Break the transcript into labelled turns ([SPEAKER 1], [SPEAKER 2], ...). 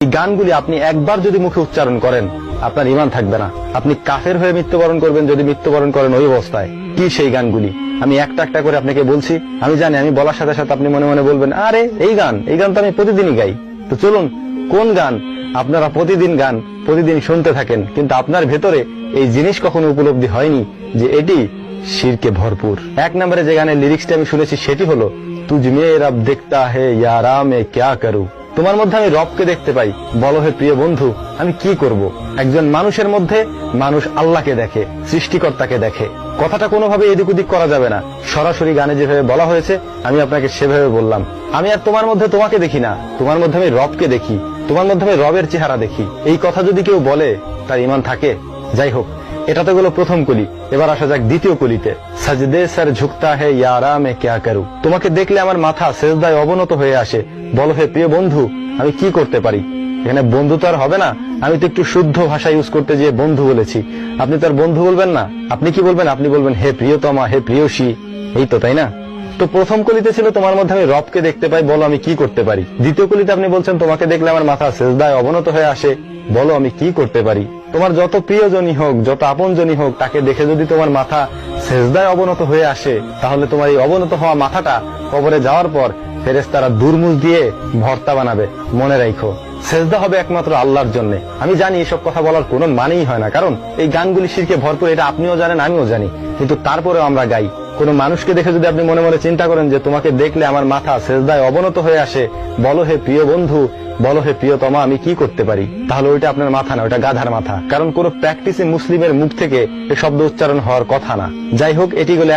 [SPEAKER 1] এই গানগুলি আপনি একবার যদি মুখে উচ্চারণ করেন আপনার ঈমান থাকবে না, আপনি কাফের হয়ে মৃত্যুবরণ করবেন যদি মৃত্যুবরণ করেন ওই অবস্থায়। কি সেই গানগুলি আমি একটা একটা করে আপনাকে বলছি। আমি জানি আমি বলার সাথে সাথে আপনি মনে মনে বলবেন আরে এই গান তো আমি প্রতিদিনই গাই। তো চলুন কোন গান আপনারা প্রতিদিন গান প্রতিদিন শুনতে থাকেন কিন্তু আপনার ভেতরে এই জিনিস কখনো উপলব্ধি হয়নি যে এটি শিরকে ভরপুর। এক নম্বরে যে গানের লিরিক্সটা আমি শুনেছি সেটি হলো তুঝ মে রব দেখতা হে ইয়ারা মে ক্যা করু। তোমার মধ্যে আমি রবকে দেখতে পাই, বলো হে প্রিয় বন্ধু আমি কি করব। একজন মানুষের মধ্যে মানুষ আল্লাহকে দেখে, সৃষ্টিকর্তাকে দেখে। কথাটা কোনোভাবে এদিক ওদিক করা যাবে না, সরাসরি গানে যেভাবে বলা হয়েছে আমি আপনাকে সেভাবে বললাম। আমি আর তোমার মধ্যে তোমাকে দেখি না, তোমার মধ্যে আমি রবকে দেখি, তোমার মধ্যে আমি রবের চেহারা দেখি। এই কথা যদি কেউ বলে তার ঈমান থাকে। যাই হোক, এটা তো গেল প্রথম কলি। এবার আসা যাক দ্বিতীয় কলিতে। সাজদে সর ঝুকতা হে ইয়ারা মে ক্যা করু। তোমাকে দেখলে আমার মাথা সেজদায় অবনত হয়ে আসে, বলো হে প্রিয় বন্ধু আমি কি করতে পারি। এখানে বন্ধু তো আর হবে না, আমি তো একটু শুদ্ধ ভাষা ইউজ করতে গিয়ে বন্ধু বলেছি। আপনি তো আর বন্ধু বলবেন না, আপনি কি বলবেন? আপনি বলবেন হে প্রিয়তমা, হে প্রিয়সী। এই তো, তাই না? তো প্রথম কলিতে ছিল তোমার মধ্যে আমি রবকে দেখতে পাই, বলো আমি কি করতে পারি। দ্বিতীয় কলিতে আপনি বলছেন তোমাকে দেখলে আমার মাথা সেজদায় অবনত হয়ে আসে, বলো আমি কি করতে পারি। তোমার যত প্রিয়জনই হোক, যত আপনজনই হোক, তাকে দেখে যদি তোমার মাথা সেজদায় অবনত হয়ে আসে তাহলে তোমার এই অবনত হওয়া মাথাটা কবরে যাওয়ার পর ফেরেশতারা দুর্মুজ দিয়ে ভর্তা বানাবে। মনে রাখো সেজদা হবে একমাত্র আল্লাহর জন্য। আমি জানি এসব কথা বলার কোনো মানেই হয় না, কারণ এই গানগুলি শিরকে ভরপুর, এটা আপনিও জানেন আমিও জানি, কিন্তু তারপরেও আমরা গাই। কোন মানুষকে দেখে যদি আপনি মনে মনে চিন্তা করেন যে তোমাকে দেখলে আমার মাথা সেজদায় অবনত হয়ে আসে, বলো হে প্রিয় বন্ধু, বলো হে প্রিয়তমা আমি কি করতে পারি, তাহলে ওইটা আপনার মাথা না, ওইটা গাধার মাথা। কারণ কোন প্র্যাকটিসে মুসলিমের মুখ থেকে এই শব্দ উচ্চারণ হওয়ার কথা না। যাই হোক, এটি হলো